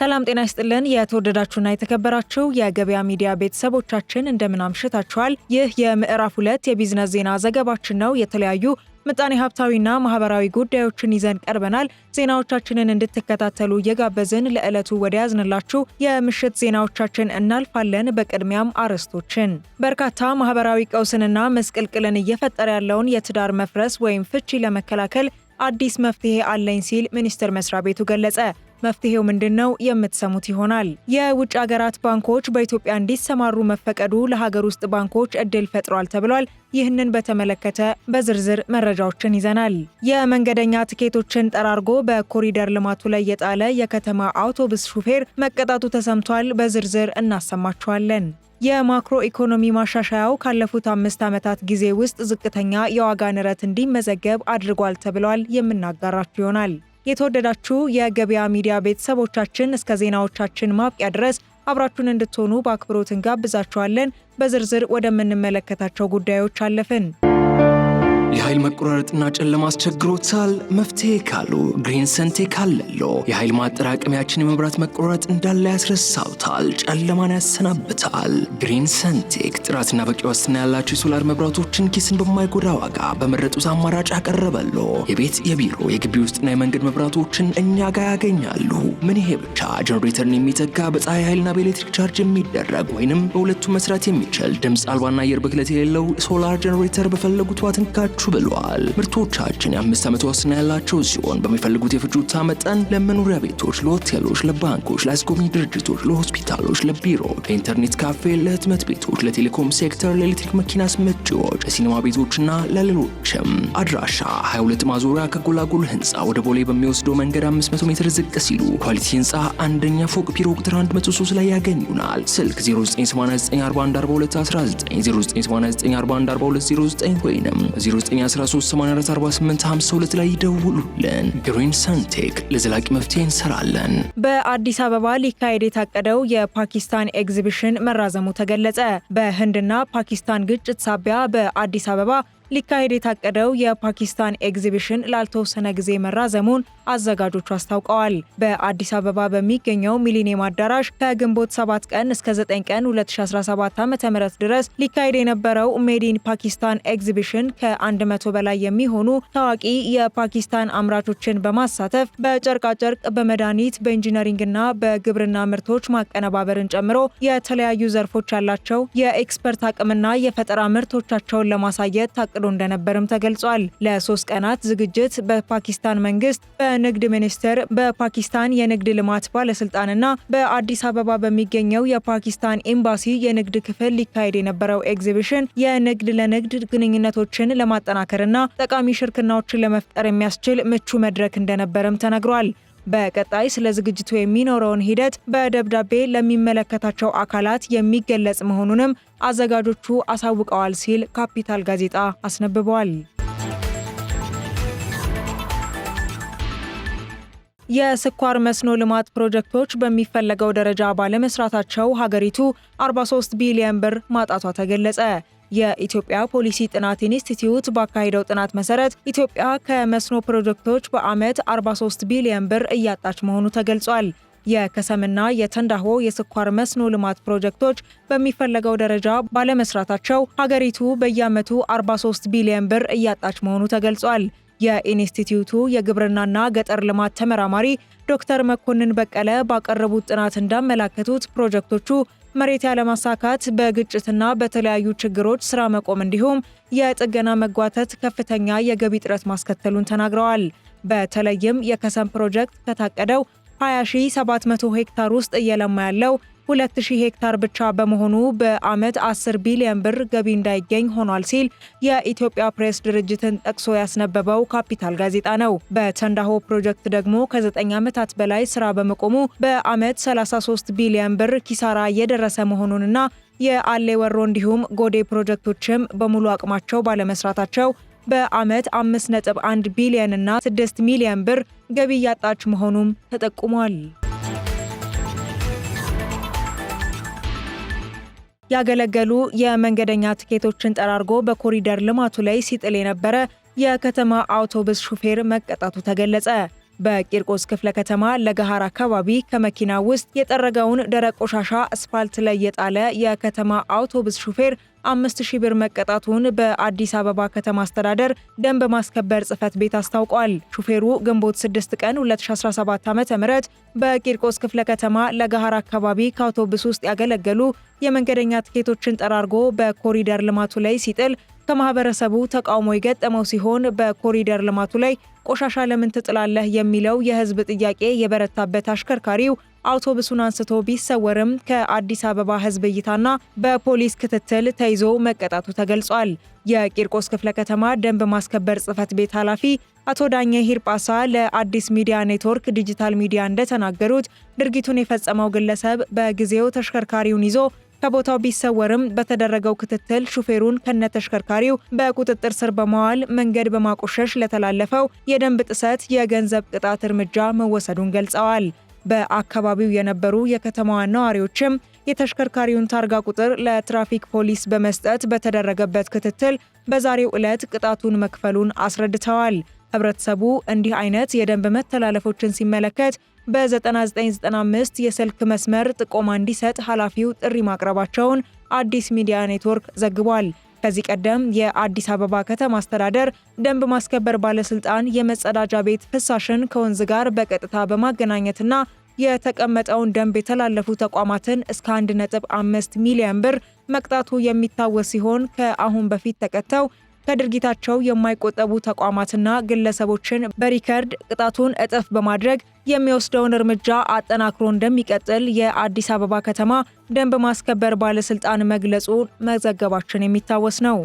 ሰላም ጤና ይስጥልን የተወደዳችሁና የተከበራችሁ የገበያ ሚዲያ ቤተሰቦቻችን እንደምን አምሽታችኋል። ይህ የምዕራፍ 2 የቢዝነስ ዜና ዘገባችን ነው። የተለያዩ ምጣኔ ሀብታዊና ማህበራዊ ጉዳዮችን ይዘን ቀርበናል። ዜናዎቻችንን እንድትከታተሉ እየጋበዝን ለዕለቱ ወደ ያዝንላችሁ የምሽት ዜናዎቻችን እናልፋለን። በቅድሚያም አርዕስቶችን። በርካታ ማህበራዊ ቀውስንና መስቅልቅልን እየፈጠረ ያለውን የትዳር መፍረስ ወይም ፍቺ ለመከላከል አዲስ መፍትሄ አለኝ ሲል ሚኒስቴር መስሪያ ቤቱ ገለጸ። መፍትሄው ምንድነው? የምትሰሙት ይሆናል። የውጭ ሀገራት ባንኮች በኢትዮጵያ እንዲሰማሩ መፈቀዱ ለሀገር ውስጥ ባንኮች እድል ፈጥሯል ተብሏል። ይህንን በተመለከተ በዝርዝር መረጃዎችን ይዘናል። የመንገደኛ ትኬቶችን ጠራርጎ በኮሪደር ልማቱ ላይ የጣለ የከተማ አውቶቡስ ሹፌር መቀጣቱ ተሰምቷል። በዝርዝር እናሰማችኋለን። የማክሮ ኢኮኖሚ ማሻሻያው ካለፉት 5 ዓመታት ጊዜ ውስጥ ዝቅተኛ የዋጋ ንረት እንዲመዘገብ አድርጓል ተብሏል። የምናጋራችሁ ይሆናል። የተወደዳችሁ የገበያ ሚዲያ ቤተሰቦቻችን እስከ ዜናዎቻችን ማብቂያ ድረስ አብራችሁን እንድትሆኑ በአክብሮት እንጋብዛችኋለን። በዝርዝር ወደምንመለከታቸው ጉዳዮች አለፍን። የኃይል መቆራረጥና ጨለማ አስቸግሮታል? መፍትሄ ካሉ ግሪን ሰንቴክ አለሎ። የኃይል ማጠራቀሚያችን የመብራት መቆራረጥ እንዳለ ያስረሳውታል፣ ጨለማን ያሰናብታል። ግሪን ሰንቴክ ጥራትና በቂ ዋስትና ያላቸው የሶላር መብራቶችን ኪስን በማይጎዳ ዋጋ በመረጡት አማራጭ አቀረበሎ። የቤት የቢሮ የግቢ ውስጥና የመንገድ መብራቶችን እኛ ጋር ያገኛሉ። ምን ይሄ ብቻ! ጀነሬተርን የሚተካ በፀሐይ ኃይልና በኤሌክትሪክ ቻርጅ የሚደረግ ወይንም በሁለቱም መስራት የሚችል ድምፅ አልባና አየር ብክለት የሌለው ሶላር ጀነሬተር በፈለጉት ዋትንካችሁ ብለዋል። ምርቶቻችን የ5 ዓመት ዋስትና ያላቸው ሲሆን በሚፈልጉት የፍጆታ መጠን ለመኖሪያ ቤቶች፣ ለሆቴሎች፣ ለባንኮች፣ ለአስጎብኚ ድርጅቶች፣ ለሆስፒታሎች፣ ለቢሮዎች፣ ለኢንተርኔት ካፌ፣ ለህትመት ቤቶች፣ ለቴሌኮም ሴክተር፣ ለኤሌክትሪክ መኪና አስመጪዎች፣ ለሲኒማ ቤቶችና ለሌሎችም። አድራሻ 22 ማዞሪያ ከጎላጎል ህንፃ ወደ ቦሌ በሚወስደው መንገድ 500 ሜትር ዝቅ ሲሉ ኳሊቲ ህንፃ አንደኛ ፎቅ ቢሮ ቁጥር 103 ላይ ያገኙናል። ስልክ 0989414219 0989414209 ወይንም 913844852 ላይ ይደውሉልን። ግሪን ሰንቴክ ለዘላቂ መፍትሄ እንሰራለን። በአዲስ አበባ ሊካሄድ የታቀደው የፓኪስታን ኤግዚቢሽን መራዘሙ ተገለጸ። በህንድና ፓኪስታን ግጭት ሳቢያ በአዲስ አበባ ሊካሄድ የታቀደው የፓኪስታን ኤግዚቢሽን ላልተወሰነ ጊዜ መራዘሙን አዘጋጆቹ አስታውቀዋል። በአዲስ አበባ በሚገኘው ሚሊኒየም አዳራሽ ከግንቦት 7 ቀን እስከ 9 ቀን 2017 ዓ.ም ድረስ ሊካሄድ የነበረው ሜዲን ፓኪስታን ኤግዚቢሽን ከ100 በላይ የሚሆኑ ታዋቂ የፓኪስታን አምራቾችን በማሳተፍ በጨርቃጨርቅ፣ በመድኃኒት፣ በኢንጂነሪንግና በግብርና ምርቶች ማቀነባበርን ጨምሮ የተለያዩ ዘርፎች ያላቸው የኤክስፐርት አቅምና የፈጠራ ምርቶቻቸውን ለማሳየት ታቅዶ እንደነበርም ተገልጿል። ለ3 ቀናት ዝግጅት በፓኪስታን መንግስት፣ በንግድ ሚኒስቴር፣ በፓኪስታን የንግድ ልማት ባለስልጣንና በአዲስ አበባ በሚገኘው የፓኪስታን ኤምባሲ የንግድ ክፍል ሊካሄድ የነበረው ኤግዚቢሽን የንግድ ለንግድ ግንኙነቶችን ለማጠናከርና ጠቃሚ ሽርክናዎችን ለመፍጠር የሚያስችል ምቹ መድረክ እንደነበርም ተነግሯል። በቀጣይ ስለ ዝግጅቱ የሚኖረውን ሂደት በደብዳቤ ለሚመለከታቸው አካላት የሚገለጽ መሆኑንም አዘጋጆቹ አሳውቀዋል ሲል ካፒታል ጋዜጣ አስነብበዋል። የስኳር መስኖ ልማት ፕሮጀክቶች በሚፈለገው ደረጃ ባለመስራታቸው ሀገሪቱ 43 ቢሊዮን ብር ማጣቷ ተገለጸ። የኢትዮጵያ ፖሊሲ ጥናት ኢንስቲትዩት ባካሄደው ጥናት መሰረት ኢትዮጵያ ከመስኖ ፕሮጀክቶች በዓመት 43 ቢሊዮን ብር እያጣች መሆኑ ተገልጿል። የከሰምና የተንዳሆ የስኳር መስኖ ልማት ፕሮጀክቶች በሚፈለገው ደረጃ ባለመስራታቸው ሀገሪቱ በየዓመቱ 43 ቢሊዮን ብር እያጣች መሆኑ ተገልጿል። የኢንስቲትዩቱ የግብርናና ገጠር ልማት ተመራማሪ ዶክተር መኮንን በቀለ ባቀረቡት ጥናት እንዳመላከቱት ፕሮጀክቶቹ መሬት ያለማሳካት፣ በግጭትና በተለያዩ ችግሮች ስራ መቆም እንዲሁም የጥገና መጓተት ከፍተኛ የገቢ እጥረት ማስከተሉን ተናግረዋል። በተለይም የከሰም ፕሮጀክት ከታቀደው 20700 ሄክታር ውስጥ እየለማ ያለው 2000 ሄክታር ብቻ በመሆኑ በዓመት 10 ቢሊዮን ብር ገቢ እንዳይገኝ ሆኗል ሲል የኢትዮጵያ ፕሬስ ድርጅትን ጠቅሶ ያስነበበው ካፒታል ጋዜጣ ነው። በተንዳሆ ፕሮጀክት ደግሞ ከ9 ዓመታት በላይ ስራ በመቆሙ በዓመት 33 ቢሊዮን ብር ኪሳራ እየደረሰ መሆኑንና የአሌ ወሮ እንዲሁም ጎዴ ፕሮጀክቶችም በሙሉ አቅማቸው ባለመስራታቸው በዓመት 5.1 ቢሊዮን እና 6 ሚሊዮን ብር ገቢ ያጣች መሆኑም ተጠቁሟል። ያገለገሉ የመንገደኛ ትኬቶችን ጠራርጎ በኮሪደር ልማቱ ላይ ሲጥል የነበረ የከተማ አውቶቡስ ሹፌር መቀጣቱ ተገለጸ። በቂርቆስ ክፍለ ከተማ ለገሃር አካባቢ ከመኪና ውስጥ የጠረገውን ደረቅ ቆሻሻ አስፋልት ላይ የጣለ የከተማ አውቶቡስ ሹፌር 5000 ብር መቀጣቱን በአዲስ አበባ ከተማ አስተዳደር ደንብ ማስከበር ጽሕፈት ቤት አስታውቋል። ሹፌሩ ግንቦት 6 ቀን 2017 ዓ.ም በቂርቆስ ክፍለ ከተማ ለገሃር አካባቢ ከአውቶቡስ ውስጥ ያገለገሉ የመንገደኛ ትኬቶችን ጠራርጎ በኮሪደር ልማቱ ላይ ሲጥል ከማህበረሰቡ ተቃውሞ የገጠመው ሲሆን በኮሪደር ልማቱ ላይ ቆሻሻ ለምን ትጥላለህ የሚለው የህዝብ ጥያቄ የበረታበት አሽከርካሪው አውቶቡሱን አንስቶ ቢሰወርም ከአዲስ አበባ ህዝብ እይታና በፖሊስ ክትትል ተይዞ መቀጣቱ ተገልጿል። የቂርቆስ ክፍለ ከተማ ደንብ ማስከበር ጽሕፈት ቤት ኃላፊ አቶ ዳኘ ሂርጳሳ ለአዲስ ሚዲያ ኔትወርክ ዲጂታል ሚዲያ እንደተናገሩት ድርጊቱን የፈጸመው ግለሰብ በጊዜው ተሽከርካሪውን ይዞ ከቦታው ቢሰወርም በተደረገው ክትትል ሹፌሩን ከነተሽከርካሪው በቁጥጥር ስር በመዋል መንገድ በማቆሸሽ ለተላለፈው የደንብ ጥሰት የገንዘብ ቅጣት እርምጃ መወሰዱን ገልጸዋል። በአካባቢው የነበሩ የከተማዋ ነዋሪዎችም የተሽከርካሪውን ታርጋ ቁጥር ለትራፊክ ፖሊስ በመስጠት በተደረገበት ክትትል በዛሬው ዕለት ቅጣቱን መክፈሉን አስረድተዋል። ህብረተሰቡ እንዲህ አይነት የደንብ መተላለፎችን ሲመለከት በ9995 የስልክ መስመር ጥቆማ እንዲሰጥ ኃላፊው ጥሪ ማቅረባቸውን አዲስ ሚዲያ ኔትወርክ ዘግቧል። ከዚህ ቀደም የአዲስ አበባ ከተማ አስተዳደር ደንብ ማስከበር ባለስልጣን የመጸዳጃ ቤት ፍሳሽን ከወንዝ ጋር በቀጥታ በማገናኘትና የተቀመጠውን ደንብ የተላለፉ ተቋማትን እስከ 1.5 ሚሊዮን ብር መቅጣቱ የሚታወስ ሲሆን ከአሁን በፊት ተቀጥተው ከድርጊታቸው የማይቆጠቡ ተቋማትና ግለሰቦችን በሪከርድ ቅጣቱን እጥፍ በማድረግ የሚወስደውን እርምጃ አጠናክሮ እንደሚቀጥል የአዲስ አበባ ከተማ ደንብ ማስከበር ባለስልጣን መግለጹን መዘገባችን የሚታወስ ነው።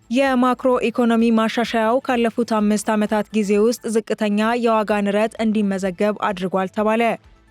የማክሮ ኢኮኖሚ ማሻሻያው ካለፉት 5 ዓመታት ጊዜ ውስጥ ዝቅተኛ የዋጋ ንረት እንዲመዘገብ አድርጓል ተባለ።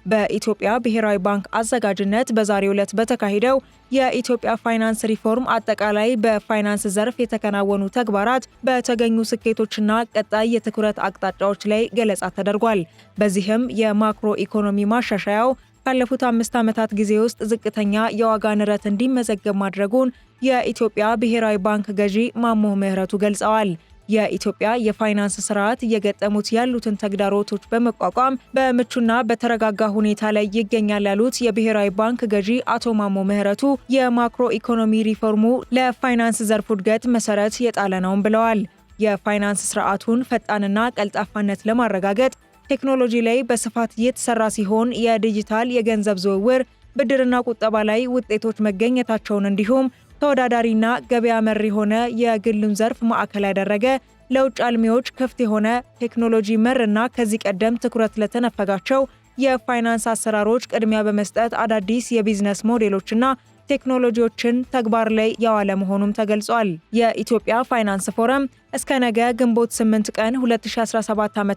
በኢትዮጵያ ብሔራዊ ባንክ አዘጋጅነት በዛሬው ዕለት በተካሄደው የኢትዮጵያ ፋይናንስ ሪፎርም አጠቃላይ በፋይናንስ ዘርፍ የተከናወኑ ተግባራት፣ በተገኙ ስኬቶችና ቀጣይ የትኩረት አቅጣጫዎች ላይ ገለጻ ተደርጓል። በዚህም የማክሮ ኢኮኖሚ ማሻሻያው ካለፉት 5 ዓመታት ጊዜ ውስጥ ዝቅተኛ የዋጋ ንረት እንዲመዘገብ ማድረጉን የኢትዮጵያ ብሔራዊ ባንክ ገዢ ማሞ ምህረቱ ገልጸዋል። የኢትዮጵያ የፋይናንስ ስርዓት እየገጠሙት ያሉትን ተግዳሮቶች በመቋቋም በምቹና በተረጋጋ ሁኔታ ላይ ይገኛል ያሉት የብሔራዊ ባንክ ገዢ አቶ ማሞ ምህረቱ የማክሮ ኢኮኖሚ ሪፎርሙ ለፋይናንስ ዘርፉ እድገት መሰረት የጣለ ነውም ብለዋል። የፋይናንስ ስርዓቱን ፈጣንና ቀልጣፋነት ለማረጋገጥ ቴክኖሎጂ ላይ በስፋት እየተሰራ ሲሆን የዲጂታል የገንዘብ ዝውውር፣ ብድርና ቁጠባ ላይ ውጤቶች መገኘታቸውን እንዲሁም ተወዳዳሪና ገበያ መር የሆነ የግሉን ዘርፍ ማዕከል ያደረገ ለውጭ አልሚዎች ክፍት የሆነ ቴክኖሎጂ መርና ከዚህ ቀደም ትኩረት ለተነፈጋቸው የፋይናንስ አሰራሮች ቅድሚያ በመስጠት አዳዲስ የቢዝነስ ሞዴሎችና ቴክኖሎጂዎችን ተግባር ላይ ያዋለ መሆኑም ተገልጿል። የኢትዮጵያ ፋይናንስ ፎረም እስከ ነገ ግንቦት 8 ቀን 2017 ዓ.ም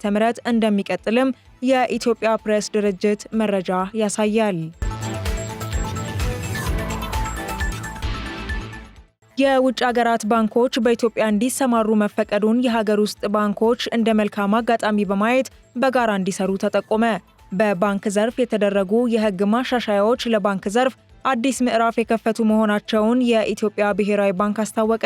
እንደሚቀጥልም የኢትዮጵያ ፕሬስ ድርጅት መረጃ ያሳያል። የውጭ ሀገራት ባንኮች በኢትዮጵያ እንዲሰማሩ መፈቀዱን የሀገር ውስጥ ባንኮች እንደ መልካም አጋጣሚ በማየት በጋራ እንዲሰሩ ተጠቆመ። በባንክ ዘርፍ የተደረጉ የሕግ ማሻሻያዎች ለባንክ ዘርፍ አዲስ ምዕራፍ የከፈቱ መሆናቸውን የኢትዮጵያ ብሔራዊ ባንክ አስታወቀ።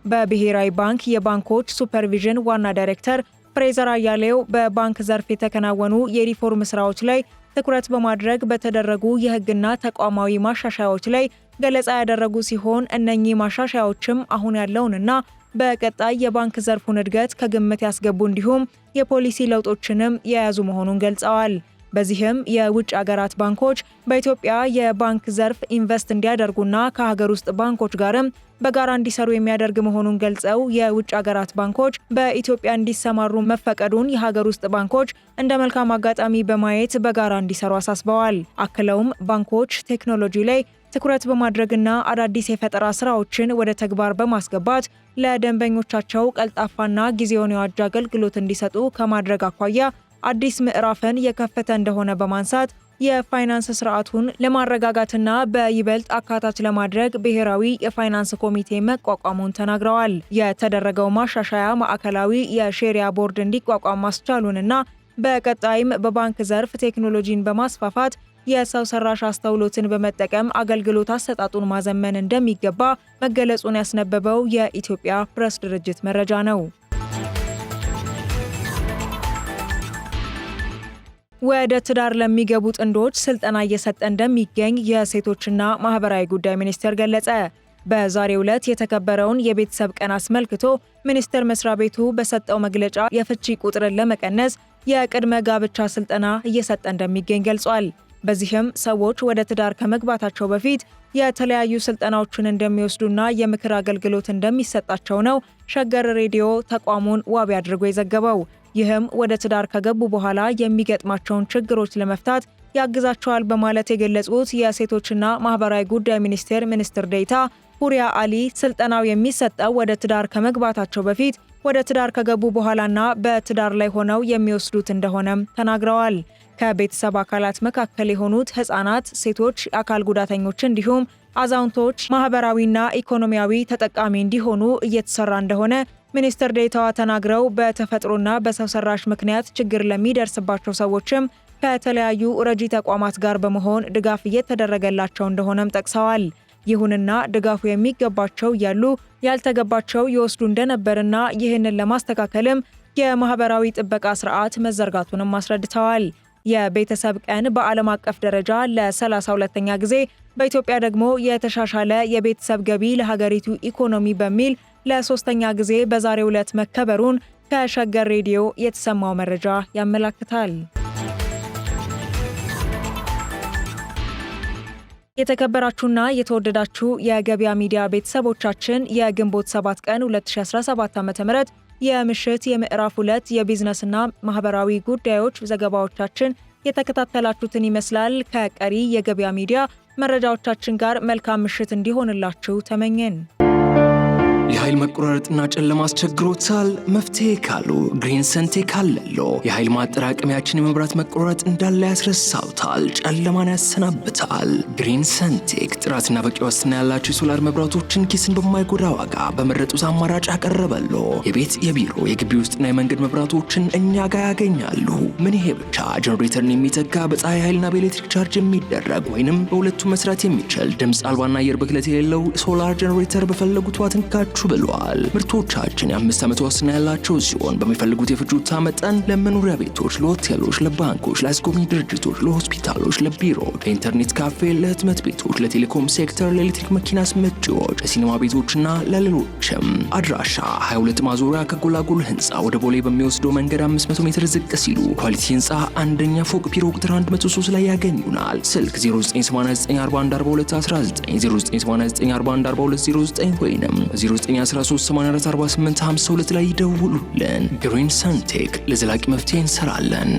በብሔራዊ ባንክ የባንኮች ሱፐርቪዥን ዋና ዳይሬክተር ፍሬዘር አያሌው በባንክ ዘርፍ የተከናወኑ የሪፎርም ስራዎች ላይ ትኩረት በማድረግ በተደረጉ የሕግና ተቋማዊ ማሻሻያዎች ላይ ገለጻ ያደረጉ ሲሆን እነኚህ ማሻሻያዎችም አሁን ያለውንና በቀጣይ የባንክ ዘርፉን እድገት ከግምት ያስገቡ እንዲሁም የፖሊሲ ለውጦችንም የያዙ መሆኑን ገልጸዋል። በዚህም የውጭ ሀገራት ባንኮች በኢትዮጵያ የባንክ ዘርፍ ኢንቨስት እንዲያደርጉና ከሀገር ውስጥ ባንኮች ጋርም በጋራ እንዲሰሩ የሚያደርግ መሆኑን ገልጸው የውጭ ሀገራት ባንኮች በኢትዮጵያ እንዲሰማሩ መፈቀዱን የሀገር ውስጥ ባንኮች እንደ መልካም አጋጣሚ በማየት በጋራ እንዲሰሩ አሳስበዋል። አክለውም ባንኮች ቴክኖሎጂ ላይ ትኩረት በማድረግና አዳዲስ የፈጠራ ስራዎችን ወደ ተግባር በማስገባት ለደንበኞቻቸው ቀልጣፋና ጊዜውን የዋጀ አገልግሎት እንዲሰጡ ከማድረግ አኳያ አዲስ ምዕራፍን የከፈተ እንደሆነ በማንሳት የፋይናንስ ስርዓቱን ለማረጋጋትና በይበልጥ አካታች ለማድረግ ብሔራዊ የፋይናንስ ኮሚቴ መቋቋሙን ተናግረዋል። የተደረገው ማሻሻያ ማዕከላዊ የሼሪያ ቦርድ እንዲቋቋም ማስቻሉንና በቀጣይም በባንክ ዘርፍ ቴክኖሎጂን በማስፋፋት የሰው ሰራሽ አስተውሎትን በመጠቀም አገልግሎት አሰጣጡን ማዘመን እንደሚገባ መገለጹን ያስነበበው የኢትዮጵያ ፕሬስ ድርጅት መረጃ ነው። ወደ ትዳር ለሚገቡ ጥንዶች ስልጠና እየሰጠ እንደሚገኝ የሴቶችና ማህበራዊ ጉዳይ ሚኒስቴር ገለጸ። በዛሬው ዕለት የተከበረውን የቤተሰብ ቀን አስመልክቶ ሚኒስቴር መስሪያ ቤቱ በሰጠው መግለጫ የፍቺ ቁጥርን ለመቀነስ የቅድመ ጋብቻ ስልጠና እየሰጠ እንደሚገኝ ገልጿል። በዚህም ሰዎች ወደ ትዳር ከመግባታቸው በፊት የተለያዩ ስልጠናዎችን እንደሚወስዱና የምክር አገልግሎት እንደሚሰጣቸው ነው ሸገር ሬዲዮ ተቋሙን ዋቢ አድርጎ የዘገበው። ይህም ወደ ትዳር ከገቡ በኋላ የሚገጥማቸውን ችግሮች ለመፍታት ያግዛቸዋል በማለት የገለጹት የሴቶችና ማህበራዊ ጉዳይ ሚኒስቴር ሚኒስትር ዴኤታ ሁሪያ አሊ ስልጠናው የሚሰጠው ወደ ትዳር ከመግባታቸው በፊት፣ ወደ ትዳር ከገቡ በኋላና በትዳር ላይ ሆነው የሚወስዱት እንደሆነም ተናግረዋል። ከቤተሰብ አካላት መካከል የሆኑት ህጻናት፣ ሴቶች፣ አካል ጉዳተኞች እንዲሁም አዛውንቶች ማህበራዊና ኢኮኖሚያዊ ተጠቃሚ እንዲሆኑ እየተሰራ እንደሆነ ሚኒስትር ዴኤታዋ ተናግረው በተፈጥሮና በሰው ሰራሽ ምክንያት ችግር ለሚደርስባቸው ሰዎችም ከተለያዩ ረጂ ተቋማት ጋር በመሆን ድጋፍ እየተደረገላቸው እንደሆነም ጠቅሰዋል። ይሁንና ድጋፉ የሚገባቸው እያሉ ያልተገባቸው ይወስዱ እንደነበርና ይህንን ለማስተካከልም የማህበራዊ ጥበቃ ስርዓት መዘርጋቱንም አስረድተዋል። የቤተሰብ ቀን በዓለም አቀፍ ደረጃ ለ32ኛ ጊዜ በኢትዮጵያ ደግሞ የተሻሻለ የቤተሰብ ገቢ ለሀገሪቱ ኢኮኖሚ በሚል ለ3ኛ ጊዜ በዛሬው ዕለት መከበሩን ከሸገር ሬዲዮ የተሰማው መረጃ ያመለክታል። የተከበራችሁና የተወደዳችሁ የገበያ ሚዲያ ቤተሰቦቻችን የግንቦት 7 ቀን 2017 ዓ.ም የምሽት የምዕራፍ 2 የቢዝነስና ማህበራዊ ጉዳዮች ዘገባዎቻችን የተከታተላችሁትን ይመስላል። ከቀሪ የገበያ ሚዲያ መረጃዎቻችን ጋር መልካም ምሽት እንዲሆንላችሁ ተመኘን። የኃይል መቆራረጥና ጨለማ አስቸግሮታል? መፍትሄ ካሉ ግሪንሰንቴክ አለሎ። የኃይል ማጠራቀሚያችን የመብራት መቆራረጥ እንዳለ ያስረሳውታል፣ ጨለማን ያሰናብታል። ግሪንሰንቴክ ጥራትና በቂ ዋስትና ያላቸው የሶላር መብራቶችን ኪስን በማይጎዳ ዋጋ በመረጡት አማራጭ ያቀረበሎ። የቤት የቢሮ የግቢ ውስጥና የመንገድ መብራቶችን እኛ ጋር ያገኛሉ። ምን ይሄ ብቻ! ጀነሬተርን የሚተካ በፀሐይ ኃይልና በኤሌክትሪክ ቻርጅ የሚደረግ ወይንም በሁለቱም መስራት የሚችል ድምፅ አልባና አየር ብክለት የሌለው ሶላር ጀነሬተር በፈለጉት ዋትንካችሁ ብለዋል። ምርቶቻችን የ5 ዓመት ዋስትና ያላቸው ሲሆን በሚፈልጉት የፍጆታ መጠን ለመኖሪያ ቤቶች፣ ለሆቴሎች፣ ለባንኮች፣ ለአስጎብኚ ድርጅቶች፣ ለሆስፒታሎች፣ ለቢሮ፣ ለኢንተርኔት ካፌ፣ ለህትመት ቤቶች፣ ለቴሌኮም ሴክተር፣ ለኤሌክትሪክ መኪና አስመጪዎች፣ ለሲኒማ ቤቶችና ለሌሎችም። አድራሻ 22 ማዞሪያ ከጎላጎል ህንፃ ወደ ቦሌ በሚወስደው መንገድ 500 ሜትር ዝቅ ሲሉ ኳሊቲ ህንፃ አንደኛ ፎቅ ቢሮ ቁጥር 103 ላይ ያገኙናል። ስልክ 0989414219 0989414209 ወይንም 913844852 ላይ ይደውሉልን። ግሪንሰንቴክ ለዘላቂ መፍትሄ እንሰራለን።